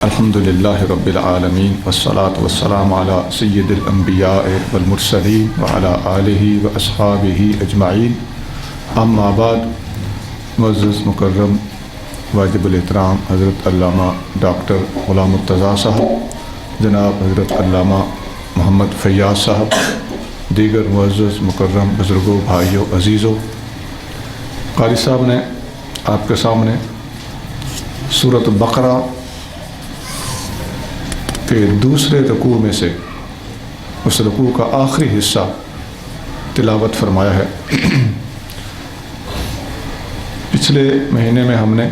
الحمدللہ رب العالمین والصلاة والسلام علی سید الانبیاء والمرسلین وعلی آلہ واصحابہ اجمعین اما بعد. معزز مکرم واجب الاحترام حضرت علامہ ڈاکٹر غلام مرتضیٰ صاحب، جناب حضرت علامہ محمد فیاض صاحب، دیگر معزز مکرم بزرگوں، بھائیوں، عزیزوں، قاری صاحب نے آپ کے سامنے سورۃ البقرہ کہ دوسرے رکوع میں سے اس رکوع کا آخری حصہ تلاوت فرمایا ہے. پچھلے مہینے میں ہم نے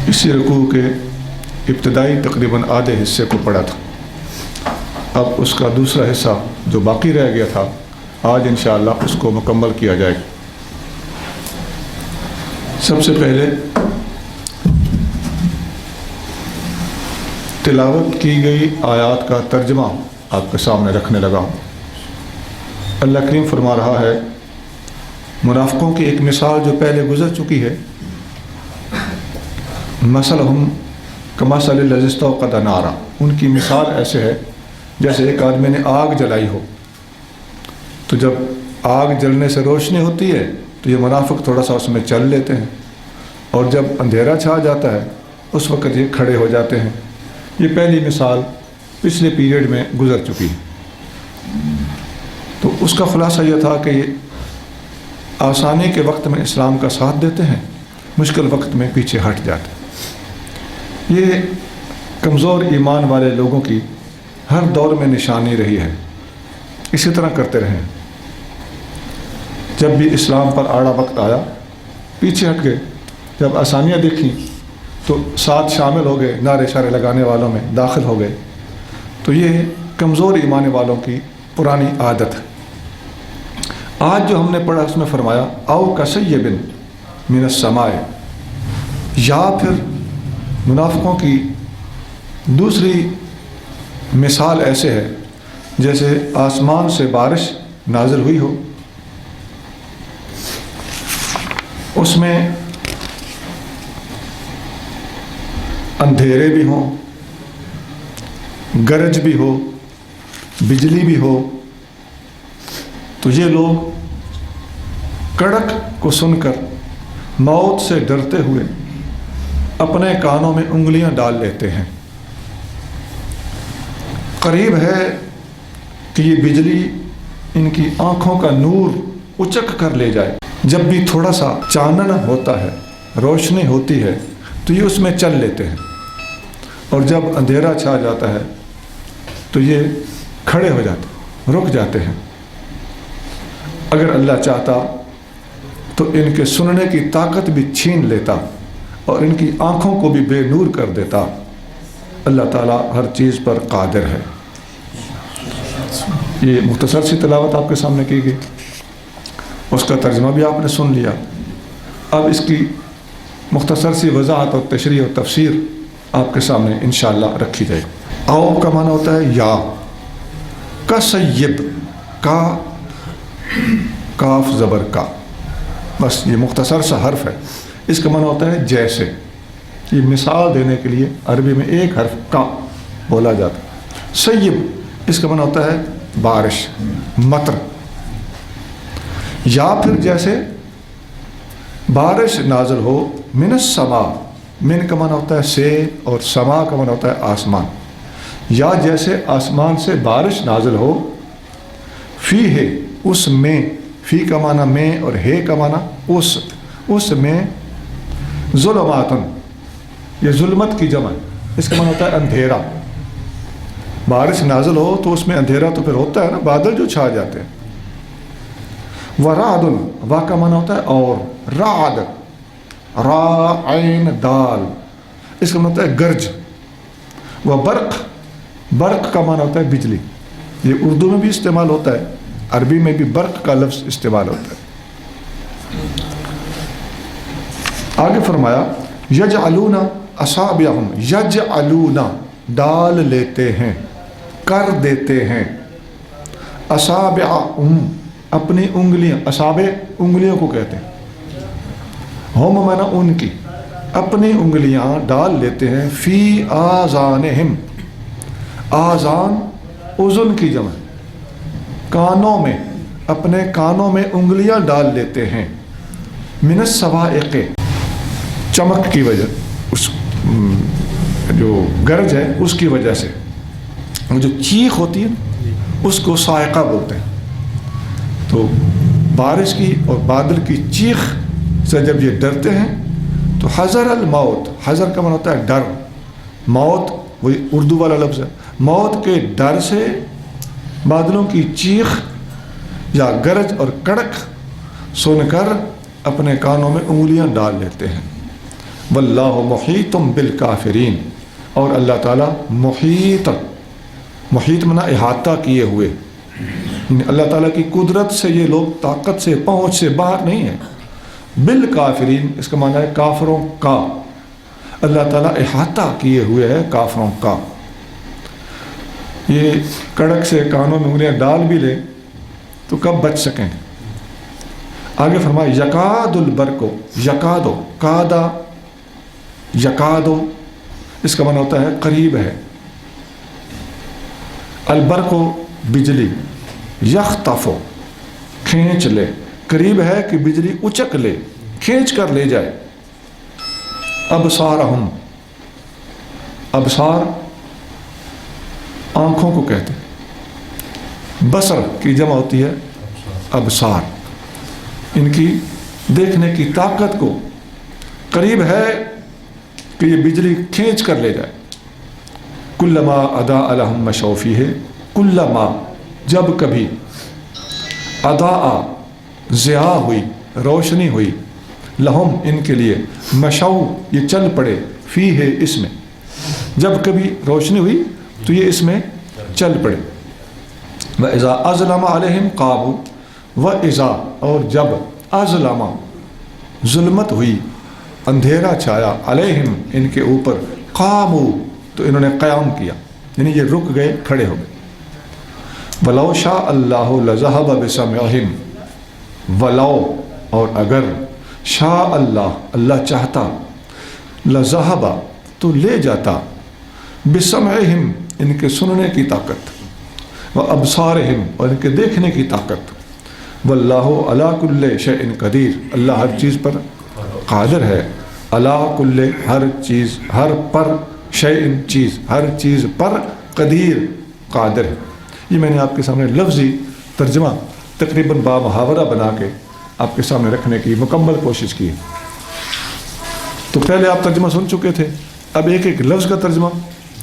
اسی رکوع کے ابتدائی تقریباً آدھے حصے کو پڑھا تھا. اب اس کا دوسرا حصہ جو باقی رہ گیا تھا، آج انشاءاللہ اس کو مکمل کیا جائے گا. سب سے پہلے تلاوت کی گئی آیات کا ترجمہ آپ کے سامنے رکھنے لگا ہوں. اللہ کریم فرما رہا ہے، منافقوں کی ایک مثال جو پہلے گزر چکی ہے، مثلہم کمثل الذی استوقد نارا، ان کی مثال ایسے ہے جیسے ایک آدمی نے آگ جلائی ہو. تو جب آگ جلنے سے روشنی ہوتی ہے تو یہ منافق تھوڑا سا اس میں چل لیتے ہیں، اور جب اندھیرا چھا جاتا ہے اس وقت یہ کھڑے ہو جاتے ہیں. یہ پہلی مثال پچھلے پیریڈ میں گزر چکی ہے. تو اس کا خلاصہ یہ تھا کہ یہ آسانی کے وقت میں اسلام کا ساتھ دیتے ہیں، مشکل وقت میں پیچھے ہٹ جاتے ہیں. یہ کمزور ایمان والے لوگوں کی ہر دور میں نشانی رہی ہے. اسی طرح کرتے رہیں. جب بھی اسلام پر آڑا وقت آیا پیچھے ہٹ گئے، جب آسانیاں دیکھیں تو ساتھ شامل ہو گئے، نعرے شعرے لگانے والوں میں داخل ہو گئے. تو یہ کمزور ایمان والوں کی پرانی عادت ہے. آج جو ہم نے پڑھا اس میں فرمایا او کصیب من السماء، یا پھر منافقوں کی دوسری مثال ایسے ہے جیسے آسمان سے بارش نازل ہوئی ہو، اس میں اندھیرے بھی ہوں، گرج بھی ہو، بجلی بھی ہو. تو یہ لوگ کڑک کو سن کر موت سے ڈرتے ہوئے اپنے کانوں میں انگلیاں ڈال لیتے ہیں. قریب ہے کہ یہ بجلی ان کی آنکھوں کا نور اچک کر لے جائے. جب بھی تھوڑا سا چانن ہوتا ہے، روشنی ہوتی ہے، تو یہ اس میں چل لیتے ہیں، اور جب اندھیرا چھا جاتا ہے تو یہ کھڑے ہو جاتے ہیں، رک جاتے ہیں. اگر اللہ چاہتا تو ان کے سننے کی طاقت بھی چھین لیتا اور ان کی آنکھوں کو بھی بے نور کر دیتا. اللہ تعالیٰ ہر چیز پر قادر ہے. یہ مختصر سی تلاوت آپ کے سامنے کی گئی، اس کا ترجمہ بھی آپ نے سن لیا. اب اس کی مختصر سی وضاحت اور تشریح اور تفسیر آپ کے سامنے انشاءاللہ رکھی جائے. او کا معنی ہوتا ہے یا، کصیب، کا کاف زبر کا، بس یہ مختصر سا حرف ہے. اس کا معنی ہوتا ہے جیسے. یہ مثال دینے کے لیے عربی میں ایک حرف کا بولا جاتا ہے. سیب اس کا معنی ہوتا ہے بارش، مطر. یا پھر جیسے بارش نازل ہو من السماء، من کا معنی ہوتا ہے سے، اور سما کا معنی ہوتا ہے آسمان. یا جیسے آسمان سے بارش نازل ہو، فی ہے اس میں، فی کا معنی میں اور ہے کا معنی اس میں، ظلماتن، یہ ظلمت کی جمع، اس کا معنی ہوتا ہے اندھیرا. بارش نازل ہو تو اس میں اندھیرا تو پھر ہوتا ہے نا، بادل جو چھا جاتے ہیں. ورعد، وا کا معنی ہوتا ہے اور، رعد، را عین دال، اس کا معنی ہوتا ہے گرج. و برق، برق کا معنی ہوتا ہے بجلی. یہ اردو میں بھی استعمال ہوتا ہے، عربی میں بھی برق کا لفظ استعمال ہوتا ہے. آگے فرمایا یجعلون اصابعہم، یجعلون ڈال لیتے ہیں، کر دیتے ہیں، اصابعہم اپنی انگلیاں. اصابع انگلیوں کو کہتے ہیں. ہم مانا ان کی، اپنی انگلیاں ڈال لیتے ہیں فی آذانہم، آذان اذن کی جمع، کانوں میں، اپنے کانوں میں انگلیاں ڈال لیتے ہیں، من الصواعق، چمک کی وجہ، اس جو گرج ہے اس کی وجہ سے، جو چیخ ہوتی ہے اس کو صاعقہ بولتے ہیں۔ تو بارش کی اور بادل کی چیخ سے جب یہ ڈرتے ہیں تو حذر الموت، حذر کا معنی ہوتا ہے ڈر، موت وہی اردو والا لفظ ہے، موت کے ڈر سے بادلوں کی چیخ یا گرج اور کڑک سن کر اپنے کانوں میں انگلیاں ڈال لیتے ہیں۔ واللہ محیط بالکافرین، اور اللہ تعالیٰ محیط، محیط منا احاطہ کیے ہوئے، اللہ تعالیٰ کی قدرت سے یہ لوگ طاقت سے، پہنچ سے باہر نہیں ہیں۔ بالکافرین اس کا معنی ہے کافروں کا، اللہ تعالیٰ احاطہ کیے ہوئے ہے کافروں کا۔ یہ کڑک سے کانوں میں انگلیاں ڈال بھی لے تو کب بچ سکیں گے؟ آگے فرمایا یکاد البرق، یکادو، کادا یکادو اس کا معنی ہوتا ہے قریب ہے، البرق بجلی، یخطفو کھینچ لے، قریب ہے کہ بجلی اچک لے، کھینچ کر لے جائے، ابصارہم، ابصار آنکھوں کو کہتے ہیں، بصر کی جمع ہوتی ہے ابصار، ان کی دیکھنے کی طاقت کو قریب ہے کہ یہ بجلی کھینچ کر لے جائے۔ کلما اضاء لہم مشوا فیہ، کلما جب کبھی اضاء ضیاء ہوئی، روشنی ہوئی، لہم ان کے لیے، مشو یہ چل پڑے، فیہ اس میں، جب کبھی روشنی ہوئی تو یہ اس میں چل پڑے۔ وَإِذَا أَظْلَمَ عَلَيْهِمْ قَامُوا، وَإِذَا اور جب، أَظْلَمَ ظلمت ہوئی، اندھیرا چھایا، علیہم ان کے اوپر، قاموا تو انہوں نے قیام کیا، یعنی یہ رک گئے، کھڑے ہو گئے۔ وَلَوْ شَاءَ اللَّهُ لَذَهَبَ بِسَمْعِهِمْ، وَلَوْ اور اگر، شاء اللہ اللہ چاہتا، لَذَهَبَ تو لے جاتا، بِسَمْعِهِمْ ان کے سننے کی طاقت، وَأَبْصَارِهِمْ اور ان کے دیکھنے کی طاقت، وَاللَّهُ عَلَىٰ كُلِّ شَيْءٍ قَدِيرٌ اللہ ہر چیز پر قادر ہے، عَلَىٰ كُلِّ ہر چیز، ہر پر، شَيْءٍ چیز، ہر چیز پر، قدیر قادر ہے۔ یہ میں نے آپ کے سامنے لفظی ترجمہ تقریباً با محاورہ بنا کے آپ کے سامنے رکھنے کی مکمل کوشش کی۔ تو پہلے آپ ترجمہ سن چکے تھے، اب ایک ایک لفظ کا ترجمہ،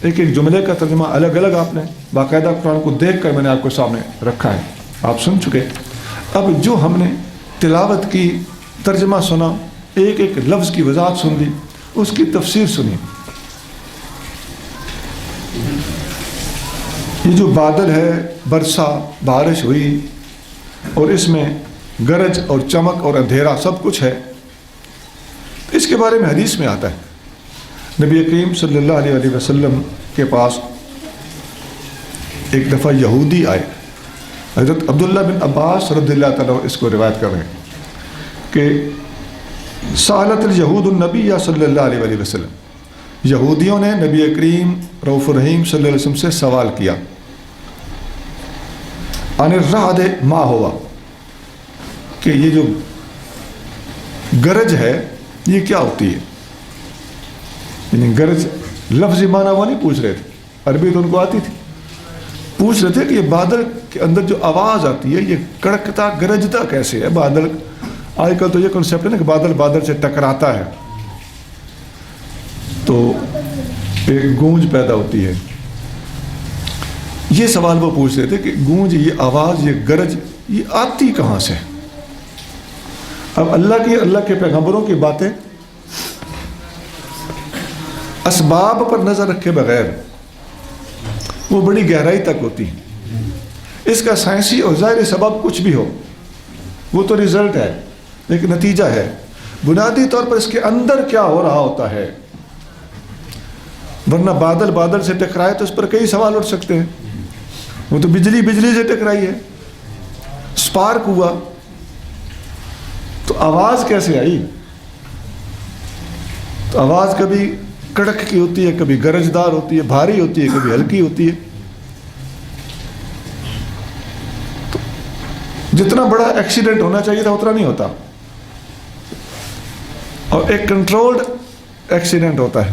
ایک ایک جملے کا ترجمہ الگ الگ آپ نے باقاعدہ قرآن کو دیکھ کر میں نے آپ کو سامنے رکھا ہے، آپ سن چکے۔ اب جو ہم نے تلاوت کی، ترجمہ سنا، ایک ایک لفظ کی وضاحت سن لی، اس کی تفسیر سنی۔ یہ جو بادل ہے، برسا، بارش ہوئی، اور اس میں گرج اور چمک اور اندھیرا سب کچھ ہے، اس کے بارے میں حدیث میں آتا ہے۔ نبی کریم صلی اللہ علیہ وسلم کے پاس ایک دفعہ یہودی آئے، حضرت عبداللہ بن عباس رضی اللہ تعالیٰ اس کو روایت کر رہے ہیں کہ سالت الیہود النبی صلی اللہ علیہ وسلم، یہودیوں نے نبی کریم رؤوف الرحیم صلی اللہ علیہ وسلم سے سوال کیا، عن الرعد ما ہوا، کہ یہ جو گرج ہے یہ کیا ہوتی ہے؟ یعنی گرج لفظی معنی وہ نہیں پوچھ رہے تھے، عربی تو ان کو آتی تھی، پوچھ رہے تھے کہ یہ بادل کے اندر جو آواز آتی ہے یہ کڑکتا گرجتا کیسے ہے؟ بادل آج کل تو یہ کنسیپٹ ہے نا کہ بادل بادل سے ٹکراتا ہے تو ایک گونج پیدا ہوتی ہے، یہ سوال وہ پوچھ رہے تھے کہ گونج، یہ آواز، یہ گرج، یہ آتی کہاں سے؟ اب اللہ کے پیغمبروں کی باتیں اسباب پر نظر رکھے بغیر وہ بڑی گہرائی تک ہوتی ہیں، اس کا سائنسی اور ظاہری سبب کچھ بھی ہو، وہ تو رزلٹ ہے، ایک نتیجہ ہے، بنیادی طور پر اس کے اندر کیا ہو رہا ہوتا ہے، ورنہ بادل بادل سے ٹکرائے تو اس پر کئی سوال اٹھ سکتے ہیں، وہ تو بجلی بجلی سے ٹکرائی ہے، سپارک ہوا تو آواز کیسے آئی؟ تو آواز کبھی کڑک کی ہوتی ہے، کبھی گرجدار ہوتی ہے، بھاری ہوتی ہے، کبھی ہلکی ہوتی ہے. تو جتنا بڑا ایکسیڈنٹ ہونا چاہیے تھا اتنا نہیں ہوتا، اور ایک کنٹرولڈ ایکسیڈنٹ ہوتا ہے.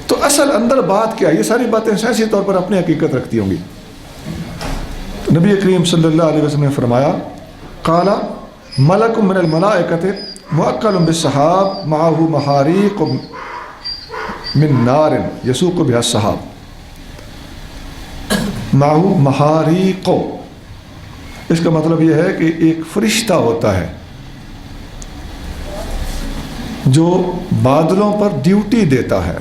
تو اصل اندر بات کیا ہے؟ یہ ساری باتیں سائنسی طور پر اپنی حقیقت رکھتی ہوں گی. نبی کریم صلی اللہ علیہ وسلم نے فرمایا قال ملک من الملائکۃ موکل بالسحاب معه محاریق من نار یسوق بها السحاب. معه محاریق، اس کا مطلب یہ ہے کہ ایک فرشتہ ہوتا ہے جو بادلوں پر ڈیوٹی دیتا ہے.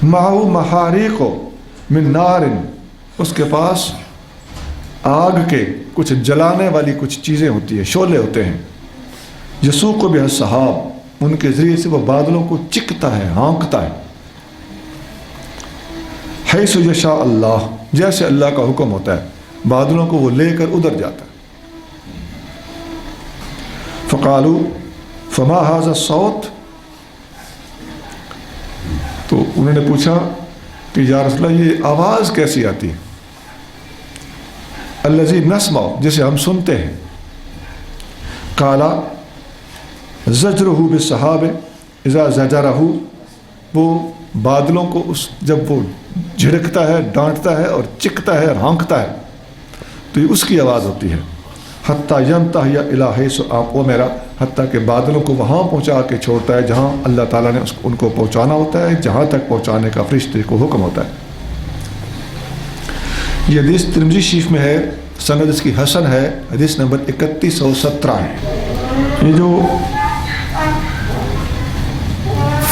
معه محاریق من نار، اس کے پاس آگ کے کچھ جلانے والی کچھ چیزیں ہوتی ہیں، شعلے ہوتے ہیں. یسوق بها السحاب، ان کے ذریعے سے وہ بادلوں کو چکتا ہے، ہانکتا ہے. حیث یشاء اللہ، جیسے اللہ کا حکم ہوتا ہے بادلوں کو وہ لے کر ادھر جاتا ہے. فقالوا فما هذا الصوت، تو انہوں نے پوچھا کہ یا رسول اللہ یہ آواز کیسی آتی ہے؟ الذی نسمع، جسے ہم سنتے ہیں. قال زجرہ بالسحاب اذا زجرہ، وہ بادلوں کو جب وہ جھڑکتا ہے، ڈانٹتا ہے اور چکتا ہے اور ہانکتا ہے تو یہ اس کی آواز ہوتی ہے. حتیٰ ینتہی الی حیث امر، حتیٰ کہ بادلوں کو وہاں پہنچا کے چھوڑتا ہے جہاں اللہ تعالیٰ نے ان کو پہنچانا ہوتا ہے، جہاں تک پہنچانے کا فرشتے کو حکم ہوتا ہے. یہ حدیث ترمذی شریف میں ہے، سند اس کی حسن ہے، حدیث نمبر 3117 ہے. یہ جو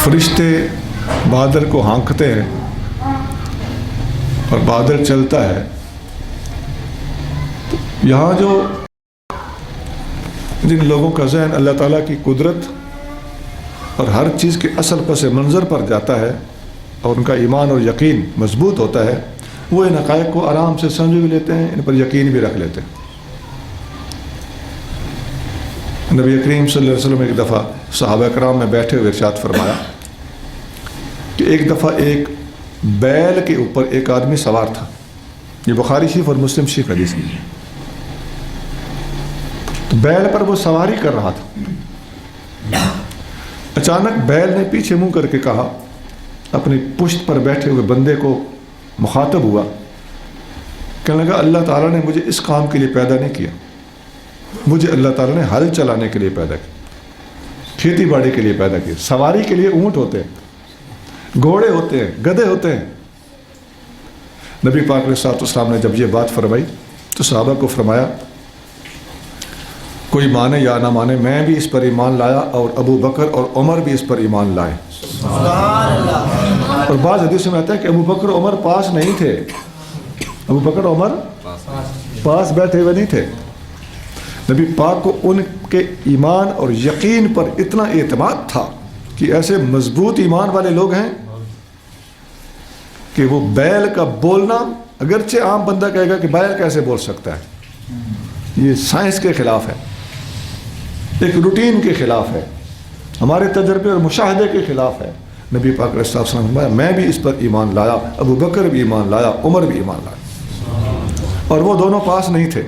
فرشتے بادل کو ہانکتے ہیں اور بادل چلتا ہے، یہاں جو جن لوگوں کا ذہن اللہ تعالیٰ کی قدرت اور ہر چیز کے اصل پس منظر پر جاتا ہے اور ان کا ایمان اور یقین مضبوط ہوتا ہے، وہ ان حقائق کو آرام سے سمجھ بھی لیتے ہیں، ان پر یقین بھی رکھ لیتے ہیں. نبی کریم صلی اللہ علیہ وسلم ایک دفعہ صحابہ کرام میں بیٹھے ہوئے ارشاد فرمایا کہ ایک دفعہ ایک بیل کے اوپر ایک آدمی سوار تھا. یہ بخاری شریف اور مسلم شریف حدیث کی. تو بیل پر وہ سواری کر رہا تھا. اچانک بیل نے پیچھے منہ کر کے کہا، اپنی پشت پر بیٹھے ہوئے بندے کو مخاطب ہوا، کہنے لگا اللہ تعالیٰ نے مجھے اس کام کے لیے پیدا نہیں کیا، مجھے اللہ تعالیٰ نے ہل چلانے کے لیے پیدا کیا، کھیتی باڑی کے لیے پیدا کیا. سواری کے لیے اونٹ ہوتے ہیں، گھوڑے ہوتے ہیں، گدھے ہوتے ہیں. نبی پاک علیہ السلام نے جب یہ بات فرمائی تو صحابہ کو فرمایا کوئی مانے یا نہ مانے میں بھی اس پر ایمان لایا اور ابو بکر اور عمر بھی اس پر ایمان لائے. اور بعض حدیث میں آتا ہے کہ ابو بکر اور عمر پاس نہیں تھے، ابو بکر اور عمر پاس بیٹھے ہوئے نہیں تھے. نبی پاک کو ان کے ایمان اور یقین پر اتنا اعتماد تھا کہ ایسے مضبوط ایمان والے لوگ ہیں کہ وہ بیل کا بولنا، اگرچہ عام بندہ کہے گا کہ بیل کیسے بول سکتا ہے، یہ سائنس کے خلاف ہے، ایک روٹین کے خلاف ہے، ہمارے تجربے اور مشاہدے کے خلاف ہے. نبی پاک علیہ السلام نے فرمایا میں بھی اس پر ایمان لایا، ابو بکر بھی ایمان لایا، عمر بھی ایمان لایا، اور وہ دونوں پاس نہیں تھے.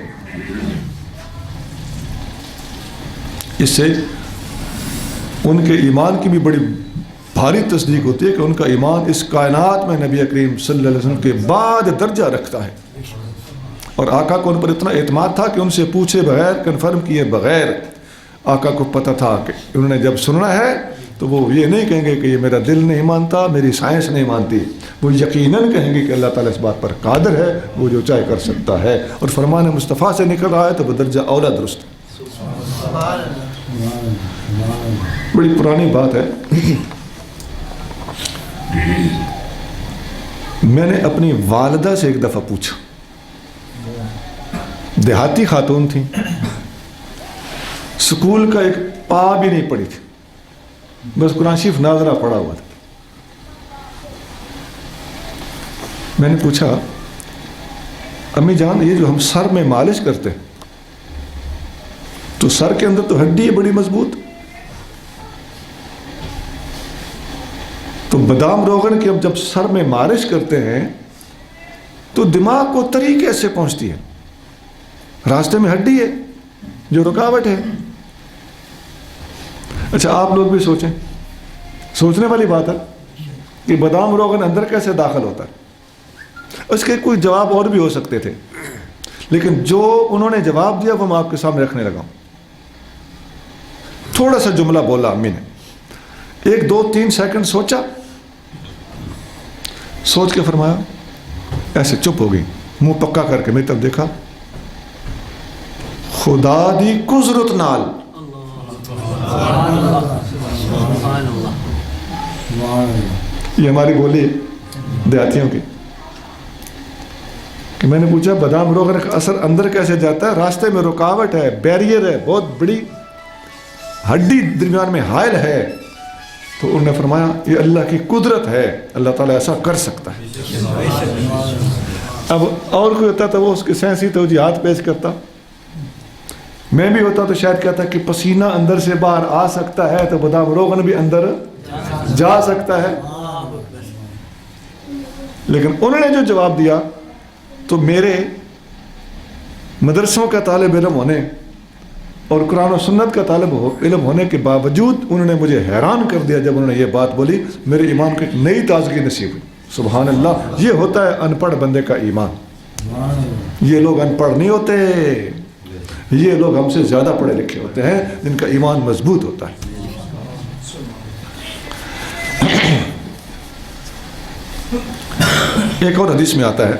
اس سے ان کے ایمان کی بھی بڑی بھاری تصدیق ہوتی ہے کہ ان کا ایمان اس کائنات میں نبی کریم صلی اللہ علیہ وسلم کے بعد درجہ رکھتا ہے. اور آقا کو ان پر اتنا اعتماد تھا کہ ان سے پوچھے بغیر، کنفرم کیے بغیر آقا کو پتہ تھا کہ انہوں نے جب سننا ہے تو وہ یہ نہیں کہیں گے کہ یہ میرا دل نہیں مانتا، میری سائنس نہیں مانتی، وہ یقیناً کہیں گے کہ اللہ تعالیٰ اس بات پر قادر ہے، وہ جو چاہے کر سکتا ہے، اور فرمان مصطفیٰ سے نکل رہا ہے تو وہ درجہ اولا درست ہے. بڑی پرانی بات ہے. میں نے اپنی والدہ سے ایک دفعہ پوچھا، دیہاتی خاتون تھی، سکول کا ایک پا بھی نہیں پڑھی تھی، بس قرآن شریف ناظرہ پڑھا ہوا تھا. میں نے پوچھا امی جان یہ جو ہم سر میں مالش کرتے ہیں تو سر کے اندر تو ہڈی ہے بڑی مضبوط، بادام روغن کی اب جب سر میں مالش کرتے ہیں تو دماغ کو تری کیسے پہنچتی ہے؟ راستے میں ہڈی ہے جو رکاوٹ ہے. اچھا آپ لوگ بھی سوچیں, سوچنے والی بات ہے کہ بادام روغن اندر کیسے داخل ہوتا ہے. اس کے کوئی جواب اور بھی ہو سکتے تھے, لیکن جو انہوں نے جواب دیا وہ میں آپ کے سامنے رکھنے لگا ہوں. تھوڑا سا جملہ بولا امی نے, 1 2 3 سیکنڈ سوچا, سوچ کے فرمایا, ایسے چپ ہو گئی, منہ پکا کر کے میری طرف دیکھا, خدا دی قدرت نال. یہ ہماری بولی دیہاتیوں کی. کہ میں نے پوچھا بادام روغن کا اثر اندر کیسے جاتا ہے؟ راستے میں رکاوٹ ہے, بیریئر ہے, بہت بڑی ہڈی درمیان میں حائل ہے. تو انہوں نے فرمایا یہ اللہ کی قدرت ہے, اللہ تعالیٰ ایسا کر سکتا ہے. اب اور کوئی ہوتا تو وہ اس کی سائنسی توجیہات پیش کرتا, میں بھی ہوتا تو شاید کہتا کہ پسینہ اندر سے باہر آ سکتا ہے تو بادام روغن بھی اندر جا سکتا ہے. لیکن انہوں نے جو جواب دیا تو میرے مدرسوں کا طالب علم ہونے اور قرآن و سنت کا طالب علم ہونے کے باوجود انہوں نے مجھے حیران کر دیا. جب انہوں نے یہ بات بولی میرے ایمان کو ایک نئی تازگی نصیب ہوئی. سبحان اللہ, یہ ہوتا ہے ان پڑھ بندے کا ایمان. یہ لوگ ان پڑھ نہیں ہوتے, یہ لوگ ہم سے زیادہ پڑھے لکھے ہوتے ہیں جن کا ایمان مضبوط ہوتا ہے. ایک اور حدیث میں آتا ہے,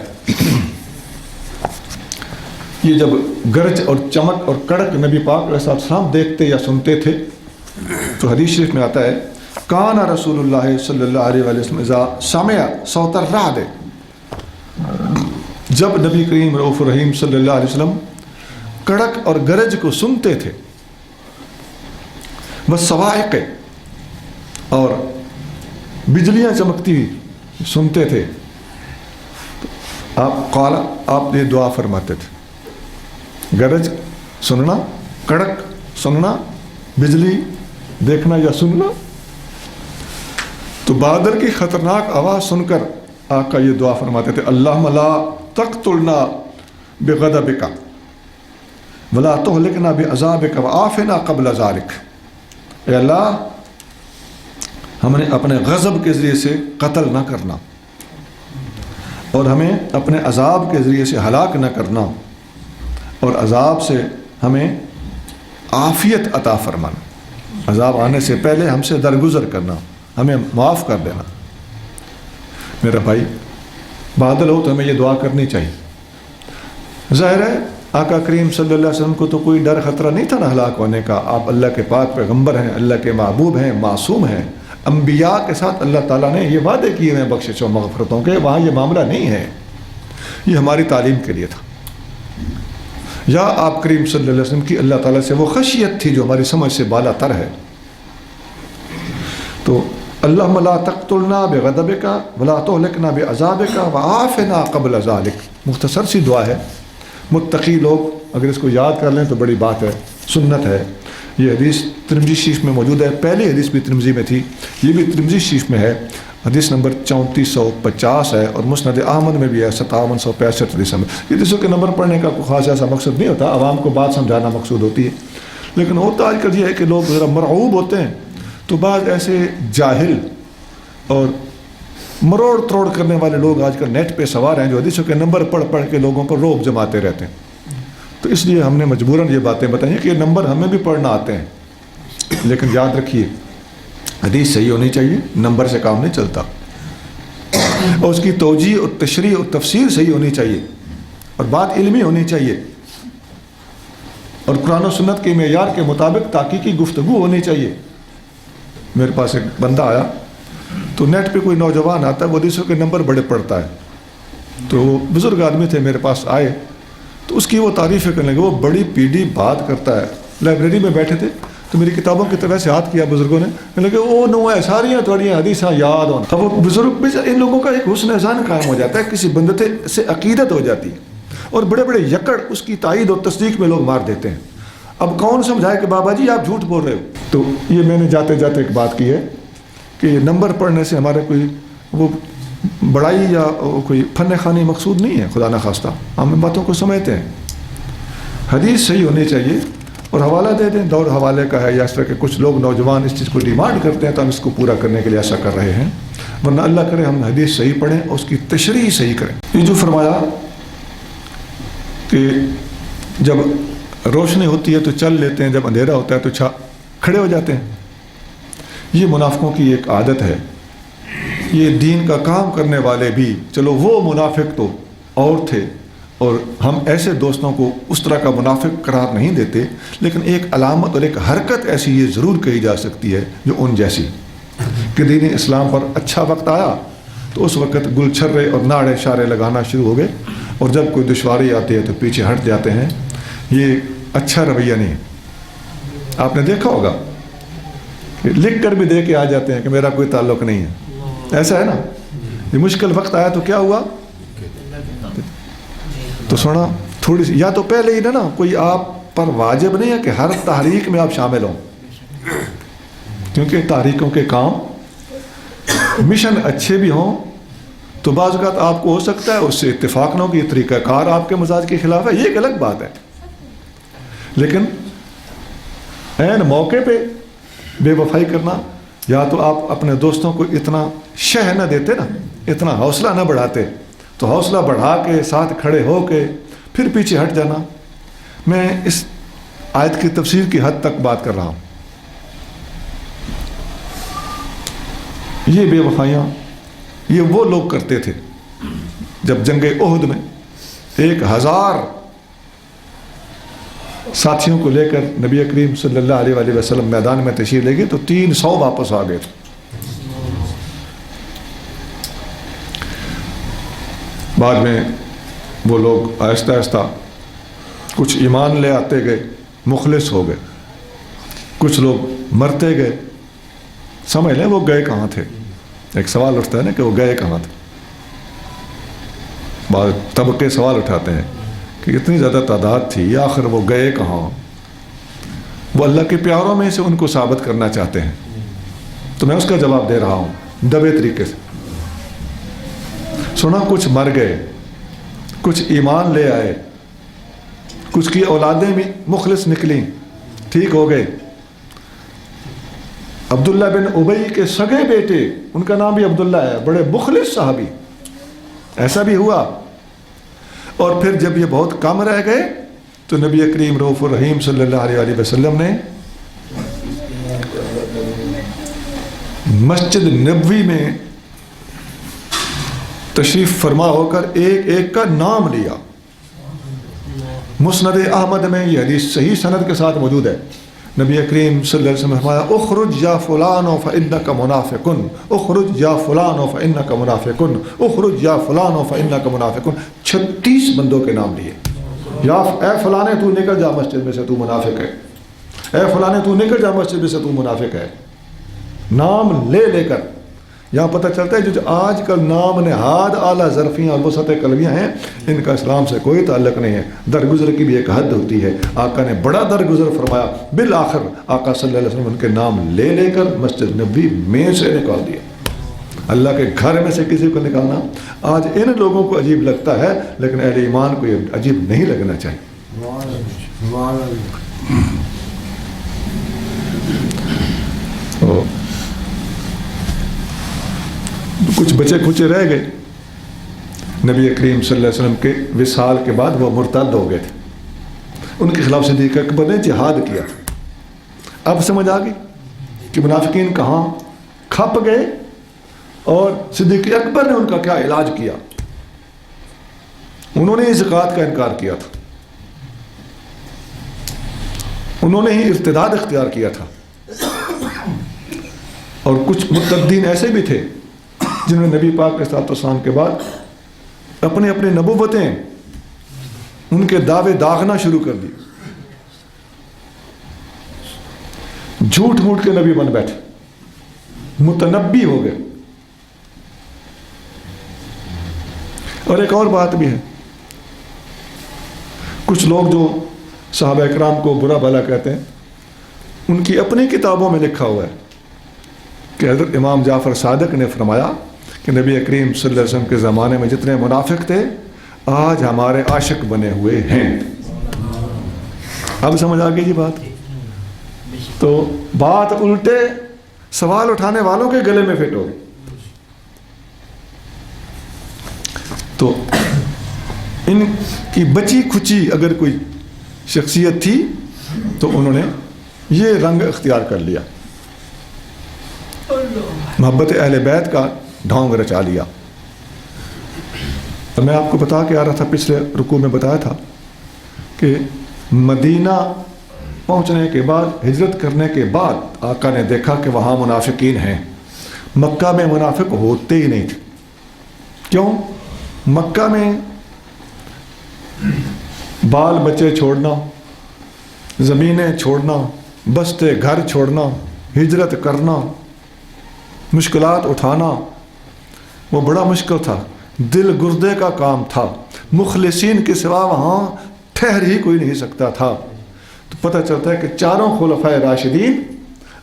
یہ جب گرج اور چمک اور کڑک نبی پاک علیہ السلام دیکھتے یا سنتے تھے تو حدیث شریف میں آتا ہے کان رسول اللہ صلی اللہ علیہ وسلم اذا سمع صوت الرعد, جب نبی کریم رؤوف الرحیم صلی اللہ علیہ وسلم کڑک اور گرج کو سنتے تھے, والصواعق اور بجلیاں چمکتی سنتے تھے, آپ یہ دعا فرماتے تھے, گرج سننا, کڑک سننا, بجلی دیکھنا یا سننا, تو بادل کی خطرناک آواز سن کر آقا یہ دعا فرماتے تھے اللہم لا تقتلنا بغضبک ولا تہلکنا بعذابک وعافنا قبل ذلک. اے اللہ ہمیں اپنے غضب کے ذریعے سے قتل نہ کرنا اور ہمیں اپنے عذاب کے ذریعے سے ہلاک نہ کرنا, اور عذاب سے ہمیں عافیت عطا فرمانا, عذاب آنے سے پہلے ہم سے درگزر کرنا, ہمیں معاف کر دینا. میرا بھائی بادل ہو تو ہمیں یہ دعا کرنی چاہیے. ظاہر ہے آقا کریم صلی اللہ علیہ وسلم کو تو کوئی ڈر خطرہ نہیں تھا نہ ہلاک ہونے کا. آپ اللہ کے پاک پیغمبر ہیں, اللہ کے محبوب ہیں, معصوم ہیں. انبیاء کے ساتھ اللہ تعالیٰ نے یہ وعدے کیے ہیں بخشش و مغفرتوں کے, وہاں یہ معاملہ نہیں ہے. یہ ہماری تعلیم کے لیے تھا. یا آپ کریم صلی اللہ علیہ وسلم کی اللہ تعالیٰ سے وہ خشیت تھی جو ہماری سمجھ سے بالا تر ہے. تو اللہم لا تقتلنا بغضبک ولا تہلکنا بعذابک وعافنا قبل ذلک, مختصر سی دعا ہے. متقی لوگ اگر اس کو یاد کر لیں تو بڑی بات ہے, سنت ہے. یہ حدیث ترمذی شریف میں موجود ہے, پہلی حدیث بھی ترمذی میں تھی, یہ بھی ترمذی شریف میں ہے. حدیث نمبر 3450 ہے اور مسند احمد میں بھی ہے 5765 حدیث میں. یہ حدیثوں کے نمبر پڑھنے کا کوئی خاص ایسا مقصد نہیں ہوتا, عوام کو بات سمجھانا مقصود ہوتی ہے. لیکن ہوتا آج کل یہ ہے کہ لوگ ذرا مرعوب ہوتے ہیں, تو بعض ایسے جاہل اور مروڑ تروڑ کرنے والے لوگ آج کل نیٹ پہ سوار ہیں جو حدیثوں کے نمبر پڑھ پڑھ کے لوگوں کو روب جماتے رہتے ہیں. تو اس لیے ہم نے مجبوراً یہ باتیں بتائیں کہ یہ نمبر ہمیں بھی پڑھنا آتے ہیں, لیکن یاد رکھیے حدیث صحیح ہونی چاہیے, نمبر سے کام نہیں چلتا, اور اس کی توجیہ اور تشریح اور تفسیر صحیح ہونی چاہیے, اور بات علمی ہونی چاہیے, اور قرآن و سنت کے معیار کے مطابق تحقیقی گفتگو ہونی چاہیے. میرے پاس ایک بندہ آیا تو نیٹ پہ کوئی نوجوان آتا ہے, وہ حدیثوں کے نمبر بڑے پڑھتا ہے. تو وہ بزرگ آدمی تھے, میرے پاس آئے تو اس کی وہ تعریفیں کرنے لگے. وہ بڑی پیڑھی بات کرتا ہے. لائبریری میں بیٹھے تھے تو میری کتابوں کی طرح سے ہاتھ کیا بزرگوں نے, کہنے لگے او نو ہے ساریاں تھوڑیاں حدیثاں یاد ہونا. اب وہ بزرگ ان لوگوں کا ایک حسن ذہن قائم ہو جاتا ہے, کسی بندے سے عقیدت ہو جاتی ہے, اور بڑے بڑے یکڑ اس کی تائید اور تصدیق میں لوگ مار دیتے ہیں. اب کون سمجھائے کہ بابا جی آپ جھوٹ بول رہے ہو. تو یہ میں نے جاتے جاتے ایک بات کی ہے کہ کہ نمبر پڑھنے سے ہمارے کوئی وہ بڑائی یا کوئی فن خوانی مقصود نہیں ہے، خدا نخواستہ ہم ان باتوں کو سمجھتے ہیں۔ حدیث صحیح ہونی چاہیے اور حوالہ دے دیں، دور حوالے کا ہے یا اس طرح کہ کچھ لوگ نوجوان اس چیز کو ڈیمانڈ کرتے ہیں تو ہم اس کو پورا کرنے کے لیے ایسا کر رہے ہیں، ورنہ اللہ کرے ہم حدیث صحیح پڑھیں اور اس کی تشریح صحیح کریں۔ یہ جو فرمایا کہ جب روشنی ہوتی ہے تو چل لیتے ہیں، جب اندھیرا ہوتا ہے تو کھڑے ہو جاتے ہیں، یہ منافقوں کی ایک عادت ہے۔ یہ دین کا کام کرنے والے بھی، چلو وہ منافق تو اور تھے اور ہم ایسے دوستوں کو اس طرح کا منافق قرار نہیں دیتے، لیکن ایک علامت اور ایک حرکت ایسی یہ ضرور کہی جا سکتی ہے جو ان جیسی کہ دین اسلام پر اچھا وقت آیا تو اس وقت گل چھرے اور ناڑے شارے لگانا شروع ہو گئے، اور جب کوئی دشواری آتی ہے تو پیچھے ہٹ جاتے ہیں۔ یہ اچھا رویہ نہیں ہے۔ آپ نے دیکھا ہوگا کہ لکھ کر بھی دے کے آ جاتے ہیں کہ میرا کوئی تعلق نہیں ہے، ایسا ہے نا۔ یہ مشکل وقت آیا تو کیا ہوا، تو سونا تھوڑی سی، یا تو پہلے ہی نا کوئی آپ پر واجب نہیں ہے کہ ہر تحریک میں آپ شامل ہوں، کیونکہ تحریکوں کے کام مشن اچھے بھی ہوں تو بعض اوقات آپ کو ہو سکتا ہے اس سے اتفاق نہ ہو کہ یہ طریقہ کار آپ کے مزاج کے خلاف ہے، یہ ایک الگ بات ہے، لیکن عین موقع پہ بے وفائی کرنا، یا تو آپ اپنے دوستوں کو اتنا شہ نہ دیتے نا، اتنا حوصلہ نہ بڑھاتے، تو حوصلہ بڑھا کے ساتھ کھڑے ہو کے پھر پیچھے ہٹ جانا۔ میں اس آیت کی تفسیر کی حد تک بات کر رہا ہوں۔ یہ بے وفائیاں یہ وہ لوگ کرتے تھے جب جنگ احد میں 1000 ساتھیوں کو لے کر نبی کریم صلی اللہ علیہ وآلہ وسلم میدان میں تشریف لے گئے تو 300 واپس آ گئے تھے۔ بعد میں وہ لوگ آہستہ آہستہ کچھ ایمان لے آتے گئے، مخلص ہو گئے، کچھ لوگ مرتے گئے۔ سمجھ لیں وہ گئے کہاں تھے، ایک سوال اٹھتا ہے نا کہ وہ گئے کہاں تھے۔ بعض طبقے سوال اٹھاتے ہیں کہ اتنی زیادہ تعداد تھی، آخر وہ گئے کہاں؟ وہ اللہ کے پیاروں میں سے ان کو ثابت کرنا چاہتے ہیں، تو میں اس کا جواب دے رہا ہوں دبے طریقے سے۔ سنا کچھ مر گئے، کچھ ایمان لے آئے، کچھ کی اولادیں بھی مخلص نکلیں، ٹھیک ہو گئے۔ عبداللہ بن ابی کے سگے بیٹے، ان کا نام بھی عبداللہ ہے، بڑے مخلص صحابی، ایسا بھی ہوا۔ اور پھر جب یہ بہت کم رہ گئے تو نبی کریم رؤوف الرحیم صلی اللہ علیہ وسلم نے مسجد نبوی میں تشریف فرما ہو کر ایک ایک کا نام لیا۔ مسند احمد میں یہ حدیث صحیح سند کے ساتھ موجود ہے۔ نبی کریم صلی اللہ علیہ وسلم نے فرمایا اخرج یا فلان فانک منافق، اخرج یا فلان فانک منافق، اخرج یا فلان فانک منافق۔ 36 بندوں کے نام لیے، یا اے فلانے تو نکل جا مسجد میں سے، تو منافق ہے، اے فلانے تو نکل جا مسجد میں سے، تو منافق ہے، نام لے لے کر۔ یہاں پتہ چلتا ہے جو آج کل نام نہاد اعلیٰ ظرفیاں اور وسعت قلبیاں ہیں، ان کا اسلام سے کوئی تعلق نہیں ہے۔ درگزر کی بھی ایک حد ہوتی ہے، آقا نے بڑا درگزر فرمایا، بالآخر آقا صلی اللہ علیہ وسلم ان کے نام لے لے کر مسجد نبوی میں سے نکال دیا۔ اللہ کے گھر میں سے کسی کو نکالنا آج ان لوگوں کو عجیب لگتا ہے، لیکن اہل ایمان کو یہ عجیب نہیں لگنا چاہیے۔ کچھ بچے کچے رہ گئے، نبی کریم صلی اللہ علیہ وسلم کے وصال کے بعد وہ مرتد ہو گئے تھے، ان کے خلاف صدیق اکبر نے جہاد کیا۔ اب سمجھ آ گئی کہ منافقین کہاں کھپ گئے، اور صدیق اکبر نے ان کا کیا علاج کیا۔ انہوں نے زکوٰۃ کا انکار کیا تھا، انہوں نے ہی ارتداد اختیار کیا تھا، اور کچھ مرتدین ایسے بھی تھے جنہوں نے نبی پاک کے صلوات و سلام کے بعد اپنے اپنے نبوتیں ان کے دعوے داغنا شروع کر دی، جھوٹ موٹ کے نبی بن بیٹھے، متنبی ہو گئے۔ اور ایک اور بات بھی ہے، کچھ لوگ جو صحابہ اکرام کو برا بھلا کہتے ہیں، ان کی اپنی کتابوں میں لکھا ہوا ہے کہ کہ حضرت امام جعفر صادق نے فرمایا کہ نبی کریم صلی اللہ علیہ وسلم کے زمانے میں جتنے منافق تھے آج ہمارے عاشق بنے ہوئے ہیں. اب سمجھ آ گئی جی بات. تو بات الٹے سوال اٹھانے والوں کے گلے میں فٹ ہو گئی. تو ان کی بچی کھچی اگر کوئی شخصیت تھی تو انہوں نے یہ رنگ اختیار کر لیا, محبت اہل بیت کا ڈھونگ رچا لیا. اور میں آپ کو بتا کے آ رہا تھا, پچھلے رکوع میں بتایا تھا کہ مدینہ پہنچنے کے بعد, ہجرت کرنے کے بعد آقا نے دیکھا کہ وہاں منافقین ہیں. مکہ میں منافق ہوتے ہی نہیں تھے. کیوں؟ مکہ میں بال بچے چھوڑنا, زمینیں چھوڑنا, بستے گھر چھوڑنا, ہجرت کرنا, مشکلات اٹھانا, وہ بڑا مشکل تھا, دل گردے کا کام تھا. مخلصین کے سوا وہاں ٹھہر ہی کوئی نہیں سکتا تھا. تو پتہ چلتا ہے کہ چاروں خلفائے راشدین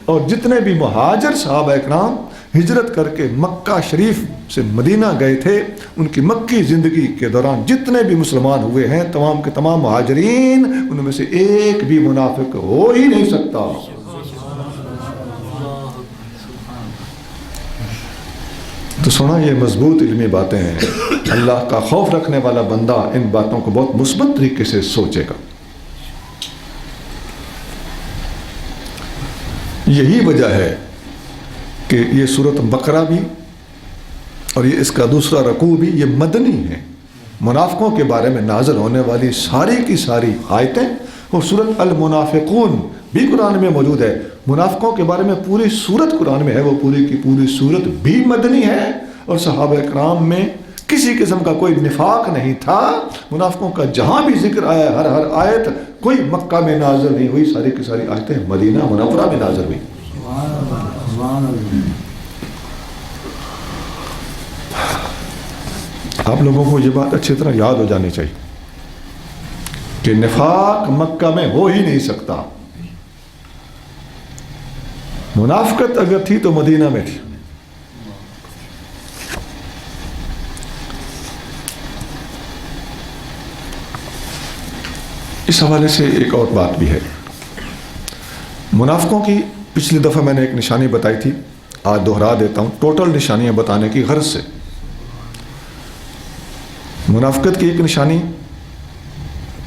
اور جتنے بھی مہاجر صحابہ اکرام ہجرت کر کے مکہ شریف سے مدینہ گئے تھے, ان کی مکی زندگی کے دوران جتنے بھی مسلمان ہوئے ہیں تمام کے تمام مہاجرین, ان میں سے ایک بھی منافق ہو ہی نہیں سکتا. تو سنا, یہ مضبوط علمی باتیں ہیں. اللہ کا خوف رکھنے والا بندہ ان باتوں کو بہت مثبت طریقے سے سوچے گا. یہی وجہ ہے کہ یہ سورۃ بقرہ بھی اور یہ اس کا دوسرا رکوع بھی یہ مدنی ہے. منافقوں کے بارے میں نازل ہونے والی ساری کی ساری آیتیں, اور سورۃ المنافقون بھی قرآن میں موجود ہے. منافقوں کے بارے میں پوری سورت قرآن میں ہے, وہ پوری کی پوری سورت بھی مدنی ہے. اور صحابہ اکرام میں کسی قسم کا کوئی نفاق نہیں تھا. منافقوں کا جہاں بھی ذکر آیا, ہر آیت کوئی مکہ میں نازل نہیں ہوئی, ساری کی ساری آیتیں مدینہ منورہ میں نازل ہوئی. آپ لوگوں کو یہ بات اچھی طرح یاد ہو جانی چاہیے کہ نفاق مکہ میں ہو ہی نہیں سکتا. منافقت اگر تھی تو مدینہ میں تھی. اس حوالے سے ایک اور بات بھی ہے. منافقوں کی پچھلی دفعہ میں نے ایک نشانی بتائی تھی, آج دوہرا دیتا ہوں ٹوٹل نشانیاں بتانے کی غرض سے. منافقت کی ایک نشانی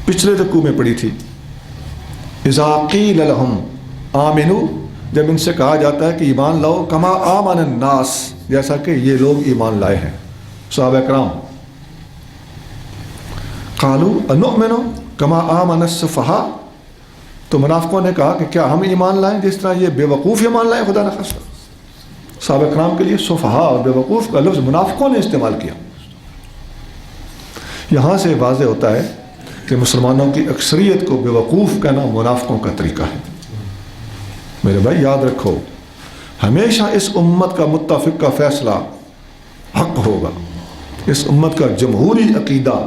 پچھلے رکوع میں پڑھی تھی, اذا قیل لہم آمنوا, جب ان سے کہا جاتا ہے کہ ایمان لاؤ, کما آمن الناس, جیسا کہ یہ لوگ ایمان لائے ہیں صحابہ کرام. قالوا انؤمن کما آمن السفہاء, تو منافقوں نے کہا کہ کیا ہم ایمان لائیں جس طرح یہ بے وقوف ایمان لائیں. خدا نخواستہ صحابہ کرام کے لیے سفہاء اور بے وقوف کا لفظ منافقوں نے استعمال کیا. یہاں سے واضح ہوتا ہے کہ مسلمانوں کی اکثریت کو بے وقوف کہنا منافقوں کا طریقہ ہے. میرے بھائی یاد رکھو, ہمیشہ اس امت کا متفق کا فیصلہ حق ہوگا. اس امت کا جمہوری عقیدہ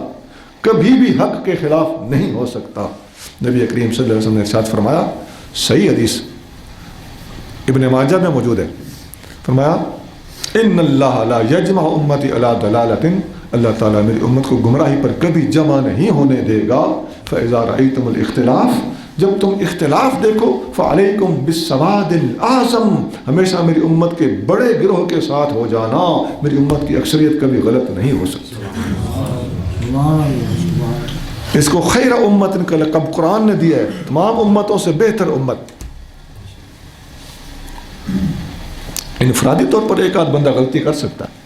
کبھی بھی حق کے خلاف نہیں ہو سکتا. نبی کریم صلی اللہ علیہ وسلم نے ارشاد فرمایا, صحیح حدیث ابن ماجہ میں موجود ہے, فرمایا ان اللہ لا یجمع امتی علی ضلالۃ, اللہ تعالیٰ میری امت کو گمراہی پر کبھی جمع نہیں ہونے دے گا. فاذا رأیتم الاختلاف, جب تم اختلاف دیکھو, فعلیکم بالسواد الاعظم, ہمیشہ میری امت کے بڑے گروہ کے ساتھ ہو جانا. میری امت کی اکثریت کبھی غلط نہیں ہو سکتی. اس کو خیر امت کا لقب قرآن نے دیا ہے, تمام امتوں سے بہتر امت. انفرادی طور پر ایک آدھ بندہ غلطی کر سکتا ہے,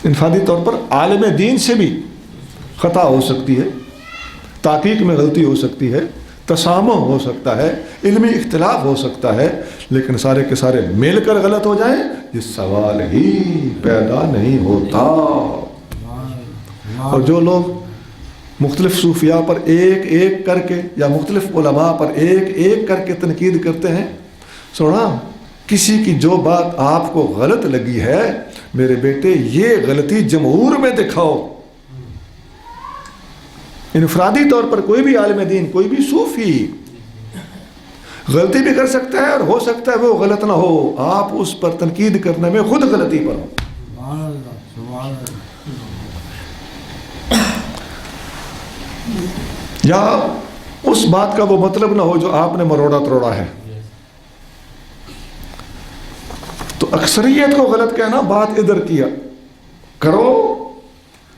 انفرادی طور پر عالم دین سے بھی خطا ہو سکتی ہے, تحقیق میں غلطی ہو سکتی ہے, تسامح ہو سکتا ہے, علمی اختلاف ہو سکتا ہے, لیکن سارے کے سارے مل کر غلط ہو جائیں یہ سوال ہی پیدا نہیں ہوتا. اور جو لوگ مختلف صوفیاء پر ایک ایک کر کے یا مختلف علماء پر ایک ایک کر کے تنقید کرتے ہیں, سونا کسی کی جو بات آپ کو غلط لگی ہے, میرے بیٹے یہ غلطی جمہور میں دکھاؤ. انفرادی طور پر کوئی بھی عالم دین, کوئی بھی صوفی غلطی بھی کر سکتا ہے اور ہو سکتا ہے وہ غلط نہ ہو، آپ اس پر تنقید کرنے میں خود غلطی پر ہو۔ یا اس بات کا وہ مطلب نہ ہو جو آپ نے مروڑا تروڑا ہے۔ تو اکثریت کو غلط کہنا، بات ادھر کیا کرو،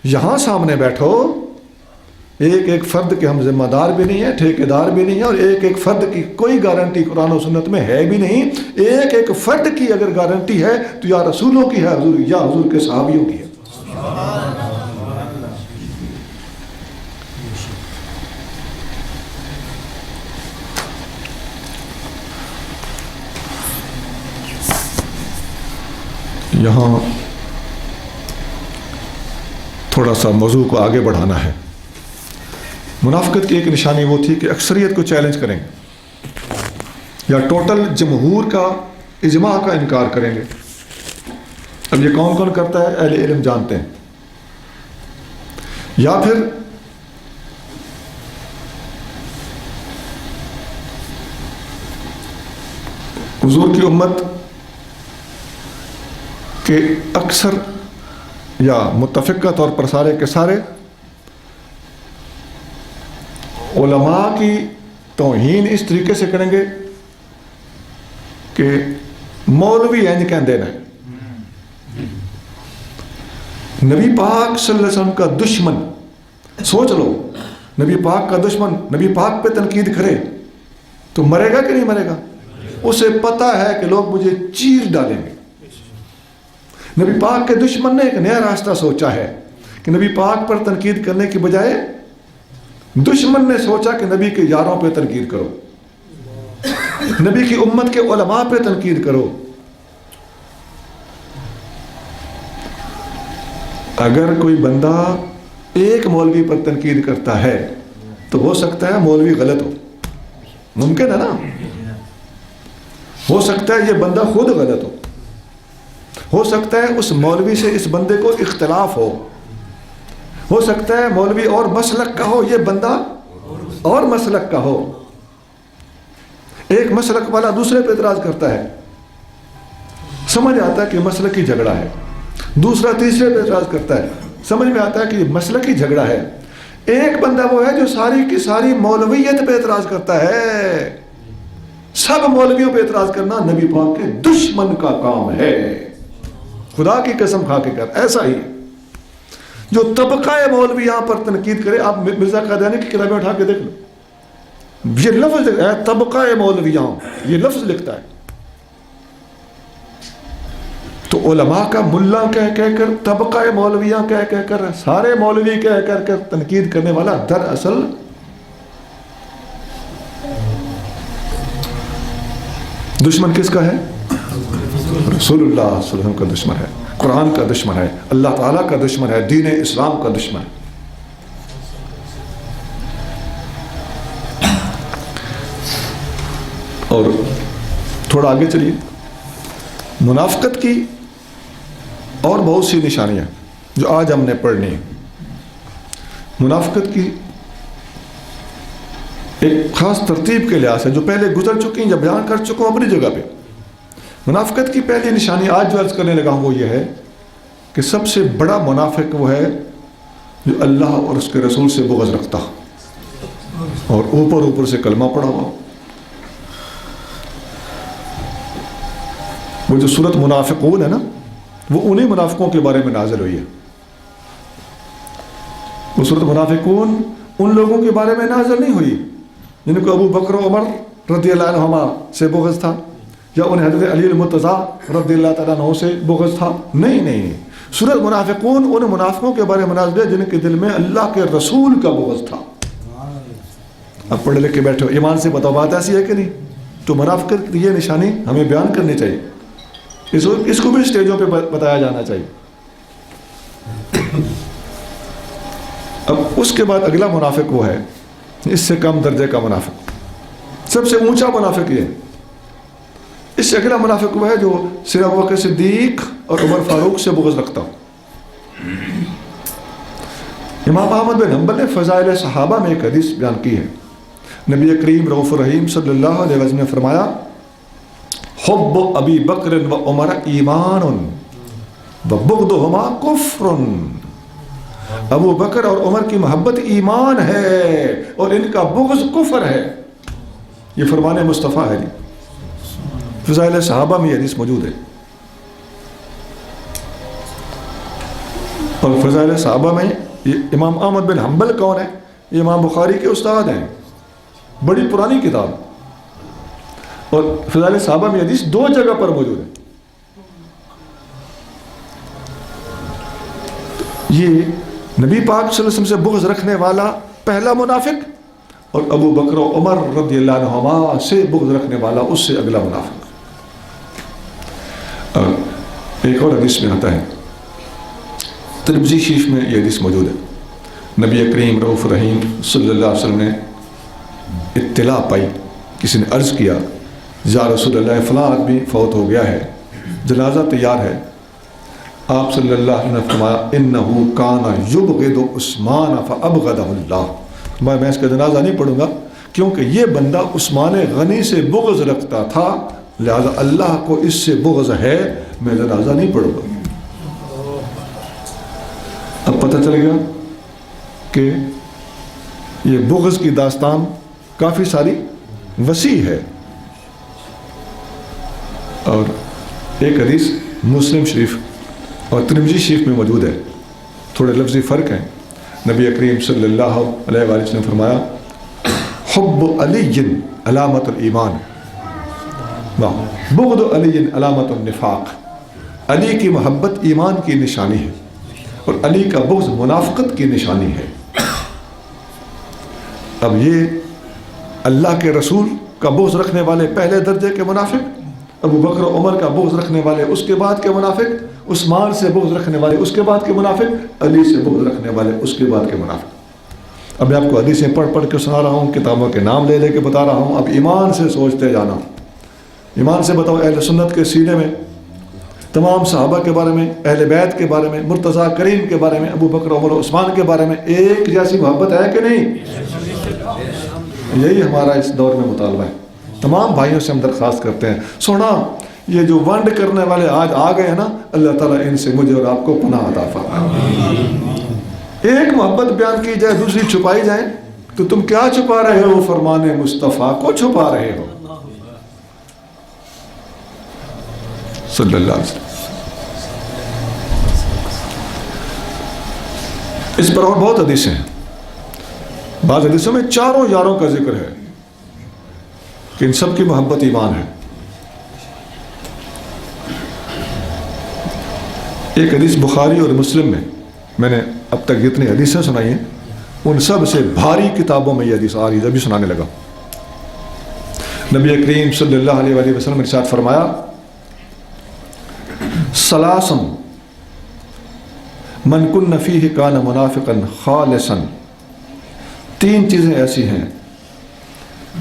یہاں سامنے بیٹھو، ایک ایک فرد کے ہم ذمہ دار بھی نہیں ہیں، ٹھیکیدار بھی نہیں ہیں، اور ایک ایک فرد کی کوئی گارنٹی قرآن و سنت میں ہے بھی نہیں۔ ایک ایک فرد کی اگر گارنٹی ہے تو یا رسولوں کی ہے حضور، یا حضور کے صحابیوں کی ہے۔ یہاں تھوڑا سا موضوع کو آگے بڑھانا ہے۔ منافقت کی ایک نشانی وہ تھی کہ اکثریت کو چیلنج کریں گے، یا ٹوٹل جمہور کا اجماع کا انکار کریں گے۔ اب یہ کون کون کرتا ہے؟ اہل علم جانتے ہیں۔ یا پھر حضور کی امت کہ اکثر یا متفقہ طور پر سارے کے سارے علماء کی توہین اس طریقے سے کریں گے کہ مولوی انج کہندے نے، نبی پاک صلی اللہ علیہ وسلم کا دشمن، سوچ لو، نبی پاک کا دشمن نبی پاک پہ تنقید کرے تو مرے گا کہ نہیں مرے گا؟ اسے پتہ ہے کہ لوگ مجھے چیر ڈالیں گے۔ نبی پاک کے دشمن نے ایک نیا راستہ سوچا ہے کہ نبی پاک پر تنقید کرنے کی بجائے دشمن نے سوچا کہ نبی کے یاروں پہ تنقید کرو، نبی کی امت کے علماء پہ تنقید کرو۔ اگر کوئی بندہ ایک مولوی پر تنقید کرتا ہے تو ہو سکتا ہے مولوی غلط ہو، ممکن ہے نا، ہو سکتا ہے یہ بندہ خود غلط ہو سکتا ہے اس مولوی سے اس بندے کو اختلاف ہو سکتا ہے مولوی اور مسلک کا ہو، یہ بندہ اور مسلک کا ہو۔ ایک مسلک والا دوسرے پہ اعتراض کرتا ہے، سمجھ آتا ہے کہ مسلکی جھگڑا ہے، دوسرا تیسرے پہ اعتراض کرتا ہے، سمجھ میں آتا ہے کہ یہ مسلکی جھگڑا ہے۔ ایک بندہ وہ ہے جو ساری کی ساری مولویت پہ اعتراض کرتا ہے۔ سب مولویوں پہ اعتراض کرنا نبی پاک کے دشمن کا کام ہے، خدا کی قسم کھا کے کر۔ ایسا ہی جو طبقہ مولوی یہاں پر تنقید کرے، آپ مرزا قادیانی کی کتابیں اٹھا کے دیکھ لو، یہ لفظ ہے طبقہ مولوی، یہاں یہ لفظ لکھتا ہے۔ تو علماء کا ملا کہہ کر، طبقہ مولویاں کہہ کر، سارے مولوی کہہ کر تنقید کرنے والا دراصل دشمن کس کا ہے؟ رسول اللہ صلی اللہ علیہ وسلم کا دشمن ہے، قرآن کا دشمن ہے، اللہ تعالیٰ کا دشمن ہے، دین اسلام کا دشمن ہے۔ اور تھوڑا آگے چلیے، منافقت کی اور بہت سی نشانیاں جو آج ہم نے پڑھنی ہیں۔ منافقت کی ایک خاص ترتیب کے لحاظ سے جو پہلے گزر چکی ہیں، جب بیان کر چکا ہوں اپنی جگہ پہ۔ منافقت کی پہلی نشانی آج جو عرض کرنے لگا ہوں وہ یہ ہے کہ سب سے بڑا منافق وہ ہے جو اللہ اور اس کے رسول سے بغض رکھتا اور اوپر سے کلمہ پڑھا ہوا۔ وہ جو سورت منافقون ہے نا، وہ انہی منافقوں کے بارے میں نازل ہوئی ہے۔ وہ سورت منافقون ان لوگوں کے بارے میں نازل نہیں ہوئی جن کو ابو بکر و عمر رضی اللہ عنہما سے بغض تھا، یا انہیں حضرت علی المرتضیٰ رضی اللہ تعالیٰ عنہ سے بغض تھا۔ نہیں، سورت منافقون ان منافقوں کے بارے میں نازل ہے جن کے دل میں اللہ کے رسول کا بغض تھا۔ اب پڑھ لکھ کے بیٹھو، ایمان سے بتاؤ بات ایسی ہے کہ نہیں؟ تو منافقت کی یہ نشانی ہمیں بیان کرنی چاہیے، اس کو بھی اسٹیجوں پہ بتایا جانا چاہیے۔ اب اس کے بعد اگلا منافق وہ ہے، اس سے کم درجے کا منافق، سب سے اونچا منافق یہ ہے۔ اس سے اگلا منافق وہ ہے جو صرف ابو بکر صدیق اور عمر فاروق سے بغض رکھتا ہو۔ امام احمد بن حنبل نے فضائل صحابہ میں ایک حدیث بیان کی ہے، نبی کریم رؤوف الرحیم صلی اللہ علیہ وسلم نے فرمایا حب ابی بکر و عمر ایمان و بغضہما کفر، ابو بکر اور عمر کی محبت ایمان ہے اور ان کا بغض کفر ہے. یہ فرمان مصطفیٰ ہے جی. فضائل صحابہ میں یہ حدیث موجود ہے. اور فضائل صحابہ میں یہ امام احمد بن حنبل کون ہے؟ یہ امام بخاری کے استاد ہیں، بڑی پرانی کتاب. اور فضائل صحابہ میں حدیث 2 جگہ پر موجود ہے. یہ نبی پاک صلی اللہ علیہ وسلم سے بغض رکھنے والا پہلا منافق، اور ابو بکر و عمر رضی اللہ عنہما سے بغض رکھنے والا اس سے اگلا منافق. ایک اور حدیث میں آتا ہے، ترمذی شریف میں یہ حدیث موجود ہے. نبی کریم رؤوف الرحیم صلی اللہ علیہ وسلم نے اطلاع پائی، کسی نے عرض کیا یا رسول اللہ فلاں آدمی فوت ہو گیا ہے، جنازہ تیار ہے. آپ صلی اللہ علیہ وسلم نے فرمایا انہو کان یبغض عثمان فابغضہ اللہ، میں اس کا جنازہ نہیں پڑھوں گا کیونکہ یہ بندہ عثمان غنی سے بغض رکھتا تھا، لہذا اللہ کو اس سے بغض ہے، میں جنازہ نہیں پڑھوں گا. اب پتہ چل گیا کہ یہ بغض کی داستان کافی ساری وسیع ہے. اور ایک حدیث مسلم شریف اور ترمذی شریف میں موجود ہے، تھوڑے لفظی فرق ہیں. نبی کریم صلی اللہ علیہ وآلہ وسلم نے فرمایا حب علی علامت الایمان بغض علی علامت النفاق. علی کی محبت ایمان کی نشانی ہے اور علی کا بغض منافقت کی نشانی ہے. اب یہ اللہ کے رسول کا بغض رکھنے والے پہلے درجے کے منافق، ابو بکر و عمر کا بغض رکھنے والے اس کے بعد کے منافق، عثمان سے بغض رکھنے والے اس کے بعد کے منافق، علی سے بغض رکھنے والے اس کے بعد کے منافق. اب میں آپ کو حدیثیں پڑھ پڑھ کے سنا رہا ہوں، کتابوں کے نام لے لے کے بتا رہا ہوں. اب ایمان سے سوچتے جانا. ایمان سے بتاؤ، اہل سنت کے سینے میں تمام صحابہ کے بارے میں، اہل بیت کے بارے میں، مرتضیٰ کریم کے بارے میں، ابو بکر عمر و عثمان کے بارے میں ایک جیسی محبت ہے کہ نہیں؟ یہی ہمارا اس دور میں مطالبہ ہے. تمام بھائیوں سے ہم درخواست کرتے ہیں، سونا یہ جو ونڈ کرنے والے آج آ گئے ہیں نا، اللہ تعالیٰ ان سے مجھے اور آپ کو پناہ عطا فرمائے. ایک محبت بیان کی جائے دوسری چھپائی جائے تو تم کیا چھپا رہے ہو؟ فرمان مصطفیٰ کو چھپا رہے ہو صلی اللہ علیہ وسلم. اس پر اور بہت حدیثیں ہیں. بعض حدیثوں میں 4 یاروں کا ذکر ہے کہ ان سب کی محبت ایمان ہے. ایک حدیث بخاری اور مسلم میں نے اب تک جتنی حدیثیں سنائی ہیں ان سب سے بھاری کتابوں میں یہ حدیث آ رہی ہے، جب بھی سنانے لگا. نبی کریم صلی اللہ علیہ وآلہ وسلم نے ارشاد فرمایا ثلاث من کن فیہ کان منافقا خالصا. 3 چیزیں ایسی ہیں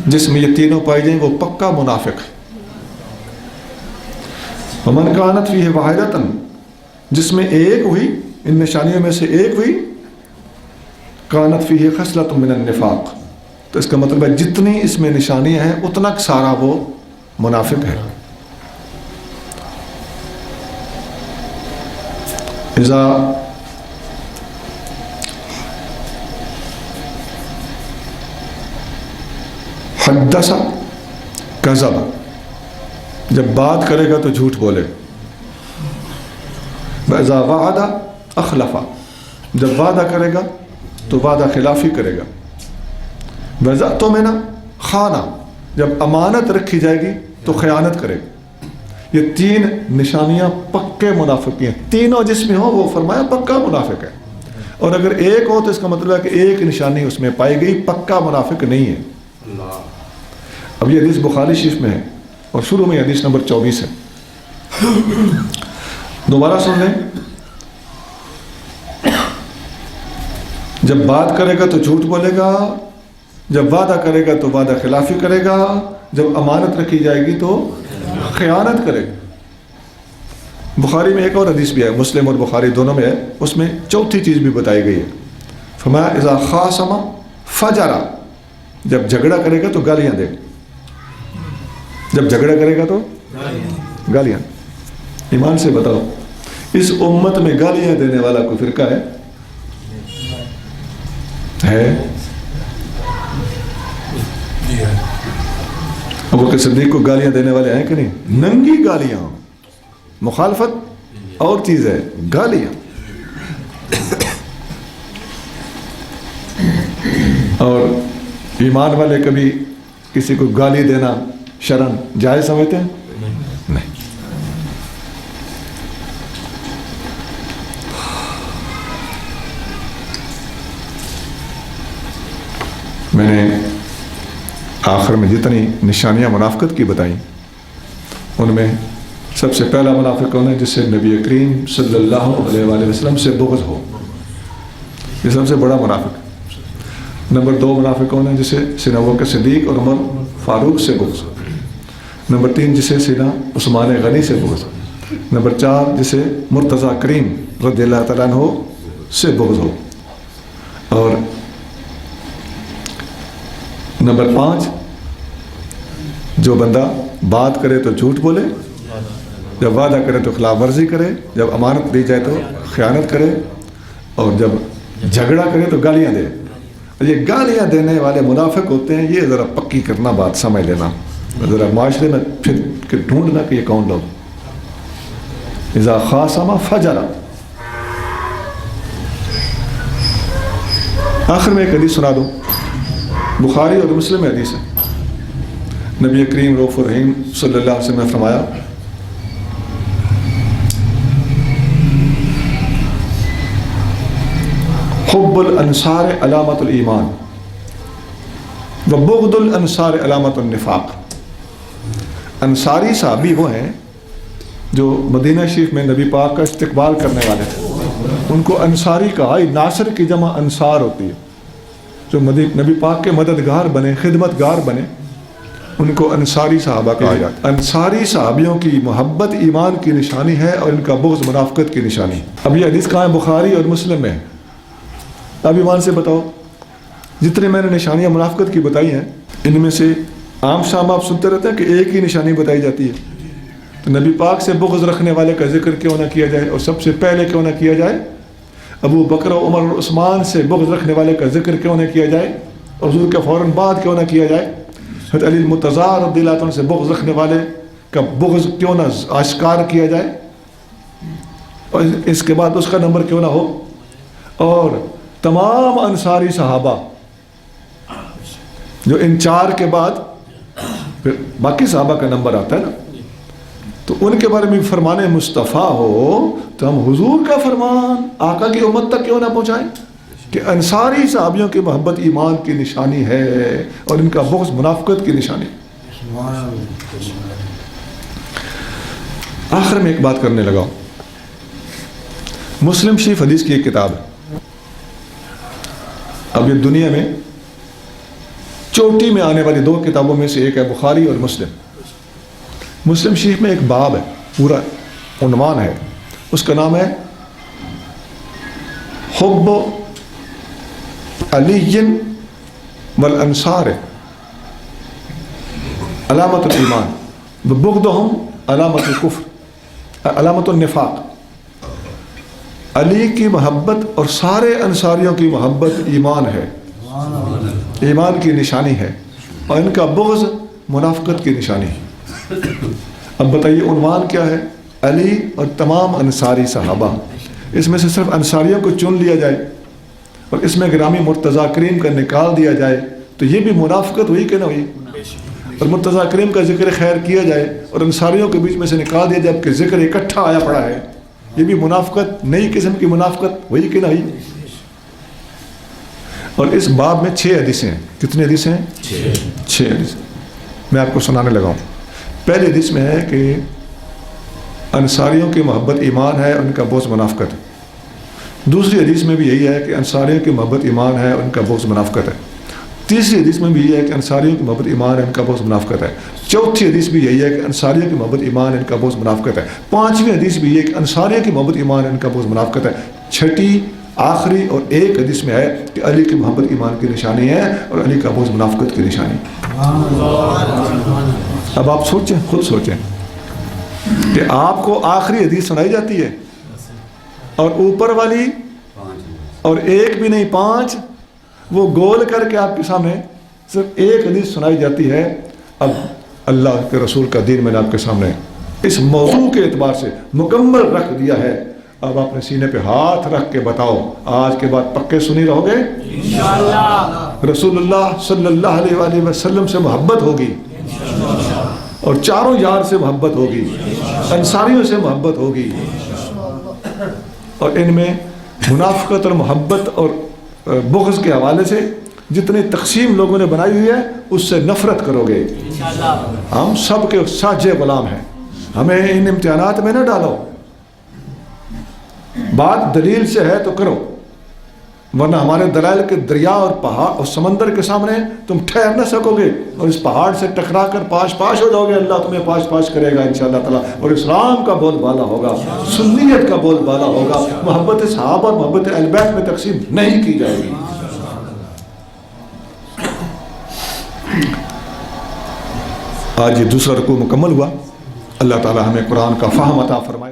جس میں یہ تینوں پائی جائیں وہ پکا منافق ہے. ومن کانت فیہ واحدۃ، جس میں ایک ہوئی، ان نشانیوں میں سے ایک ہوئی، کانت فیہ خصلۃ من النفاق، تو اس کا مطلب ہے جتنی اس میں نشانیاں ہیں اتنا سارا وہ منافق ہے. اذا حدث کذب، جب بات کرے گا تو جھوٹ بولے. وَإِذَا وَعَدَ أَخْلَفَ، جب وعدہ کرے گا تو وعدہ خلافی کرے گا. وَإِذَا اؤْتُمِنَ خَانَ، جب امانت رکھی جائے گی تو خیانت کرے گا. یہ 3 نشانیاں پکے منافق کی ہیں. تینوں جس میں ہوں وہ فرمایا پکا منافق ہے. اور اگر ایک ہو تو اس کا مطلب ہے کہ ایک نشانی اس میں پائی گئی، پکا منافق نہیں ہے. اب یہ حدیث بخاری شریف میں ہے اور شروع میں حدیث نمبر 24 ہے. دوبارہ سن لیں. جب بات کرے گا تو جھوٹ بولے گا، جب وعدہ کرے گا تو وعدہ خلافی کرے گا، جب امانت رکھی جائے گی تو خیانت کرے گا. بخاری میں ایک اور حدیث بھی ہے، مسلم اور بخاری دونوں میں ہے، اس میں چوتھی چیز بھی بتائی گئی ہے. فرمایا اذا خاصم فجر، جب جھگڑا کرے گا تو گالیاں دے، جب جھگڑا کرے گا تو گالیاں۔ ایمان سے بتاؤ اس امت میں گالیاں دینے والا کوئی فرقہ ہے؟ ابو بکر صدیق کو گالیاں دینے والے ہیں کہ نہیں؟ ننگی گالیاں، مخالفت اور چیز ہے، گالیاں۔ اور ایمان والے کبھی کسی کو گالی دینا شرم جائز سمجھتے ہیں؟ نہیں۔ میں نے آخر میں جتنی نشانیاں منافقت کی بتائیں ان میں سب سے پہلا منافق کون ہے؟ جس سے نبی کریم صلی اللہ علیہ وآلہ وسلم سے بغض ہو، یہ سب سے بڑا منافق۔ نمبر 2 منافق کون ہے؟ جسے سیدنا ابوبکر صدیق اور عمر فاروق سے بغض ہو۔ نمبر 3 جسے سیدنا عثمان غنی سے بغض ہو۔ نمبر 4 جسے مرتضیٰ کریم رضی اللہ تعالیٰ عنہ سے بغض ہو۔ اور نمبر 5 جو بندہ بات کرے تو جھوٹ بولے، جب وعدہ کرے تو خلاف ورزی کرے، جب امانت دی جائے تو خیانت کرے، اور جب جھگڑا کرے تو گالیاں دے۔ یہ گالیاں دینے والے منافق ہوتے ہیں، یہ ذرا پکی کرنا بات سمجھ لینا، ذرا معاشرے میں پھر ڈھونڈنا کہ یہ کون لوگ۔ اذا خاصم فجر۔ آخر میں ایک حدیث سنا دوں، بخاری اور مسلم میں حدیث ہے۔ نبی کریم رؤوف الرحیم صلی اللہ علیہ وسلم نے فرمایا حب الانصار علامت الایمان وبغض الانصار علامت النفاق۔ انصاری صحابی وہ ہیں جو مدینہ شریف میں نبی پاک کا استقبال کرنے والے تھے، ان کو انصاری کہا۔ ناصر کی جمع انصار ہوتی ہے، جو نبی پاک کے مددگار بنے، خدمت گار بنے، ان کو انصاری صحابہ کہا جاتا ہے۔ انصاری صحابیوں کی محبت ایمان کی نشانی ہے اور ان کا بغض منافقت کی نشانی ہے۔ اب یہ حدیث کہاں ہے؟ بخاری اور مسلم میں۔ اب ایمان سے بتاؤ جتنے میں نے نشانیاں منافقت کی بتائی ہیں ان میں سے عام شام آپ سنتے رہتے ہیں کہ ایک ہی نشانی بتائی جاتی ہے، تو نبی پاک سے بغض رکھنے والے کا ذکر کیوں نہ کیا جائے، اور سب سے پہلے کیوں نہ کیا جائے ابو بکر و عمر اور عثمان سے بغض رکھنے والے کا ذکر کیوں نہ کیا جائے، اور حضور کے فوراً بعد کیوں نہ کیا جائے حضرت علی المرتضیٰ رضی اللہ عنہ سے بغض رکھنے والے کا بغض کیوں نہ آشکار کیا جائے، اور اس کے بعد اس کا نمبر کیوں نہ ہو، اور تمام انصاری صحابہ جو ان 4 کے بعد پھر باقی صحابہ کا نمبر آتا ہے نا، تو ان کے بارے میں فرمان مصطفیٰ ہو تو ہم حضور کا فرمان آقا کی امت تک کیوں نہ پہنچائیں کہ انصاری صحابیوں کی محبت ایمان کی نشانی ہے اور ان کا بغض منافقت کی نشانی۔ آخر میں ایک بات کرنے لگا، مسلم شریف حدیث کی ایک کتاب ہے۔ اب یہ دنیا میں چوٹی میں آنے والی 2 کتابوں میں سے ایک ہے بخاری اور مسلم۔ مسلم شریف میں ایک باب ہے، پورا عنوان ہے، اس کا نام ہے حب علی والانصار علامت الایمان وبغضهم علامت الکفر علامت النفاق۔ علی کی محبت اور سارے انصاریوں کی محبت ایمان ہے، ایمان کی نشانی ہے، اور ان کا بغض منافقت کی نشانی ہے۔ اب بتائیے عنوان کیا ہے؟ علی اور تمام انصاری صحابہ۔ اس میں سے صرف انصاریوں کو چن لیا جائے اور اس میں گرامی مرتضیٰ کریم کا نکال دیا جائے تو یہ بھی منافقت ہوئی کہ نہ ہوئی؟ اور مرتضیٰ کریم کا ذکر خیر کیا جائے اور انصاریوں کے بیچ میں سے نکال دیا جائے کہ ذکر اکٹھا آیا پڑا ہے، یہ بھی منافقت، نئی قسم کی منافقت ہوئی کہ نہ ہوئی؟ اور اس باب میں 6 حدیثیں ہیں۔ کتنے حدیثیں ہیں؟ 6 حدیثیں میں آپ کو سنانے لگا ہوں۔ پہلے حدیث میں ہے کہ انصاریوں کی محبت ایمان ہے، ان کا بغض منافقت ہے۔ دوسری حدیث میں بھی یہی ہے کہ انصاریوں کی محبت ایمان ہے، ان کا بغض منافقت ہے۔ تیسری حدیث میں بھی یہی ہے کہ انصاریوں کی محبت ایمان ہے، ان کا بغض منافقت ہے۔ چوتھی حدیث بھی یہی ہے کہ انصاریوں کی محبت ایمان ہے، ان کا بغض منافقت ہے۔ 5ویں حدیث بھی یہ ہے کہ انصاریوں کی محبت ایمان ہے، ان کا بغض منافقت ہے۔ 6 آخری اور ایک حدیث میں ہے کہ علی کی محبت ایمان کی نشانی ہے اور علی کا بغض منافقت کی نشانی. اب آپ سوچیں، خود سوچیں کہ آپ کو آخری حدیث سنائی جاتی ہے اور اوپر والی اور ایک بھی نہیں 5 وہ گول کر کے آپ کے سامنے صرف ایک حدیث سنائی جاتی ہے. اب اللہ کے رسول کا دین میں نے آپ کے سامنے اس موضوع کے اعتبار سے مکمل رکھ دیا ہے. اب اپنے سینے پہ ہاتھ رکھ کے بتاؤ آج کے بعد پکے سنی رہو گے انشاءاللہ؟ رسول اللہ صلی اللہ علیہ وآلہ وسلم سے محبت ہوگی اور چاروں یار سے محبت ہوگی، انصاریوں سے محبت ہوگی، اور ان میں منافقت اور محبت اور بغض کے حوالے سے جتنی تقسیم لوگوں نے بنائی ہوئی ہے اس سے نفرت کرو گے. ہم سب کے ساجے غلام ہیں، ہمیں ان امتحانات میں نہ ڈالو. بات دلیل سے ہے تو کرو، ورنہ ہمارے دلائل کے دریا اور پہاڑ اور سمندر کے سامنے تم ٹھہر نہ سکو گے اور اس پہاڑ سے ٹکرا کر پاش ہو جاؤ گے. اللہ تمہیں پاش کرے گا انشاءاللہ تعالیٰ، اور اسلام کا بول بالا ہوگا، سنیت کا بول بالا ہوگا. محبت صحابہ اور محبت اہل بیت میں تقسیم نہیں کی جائے گی. آج یہ دوسرا رکوع مکمل ہوا. اللہ تعالیٰ ہمیں قرآن کا فہم عطا فرمائے.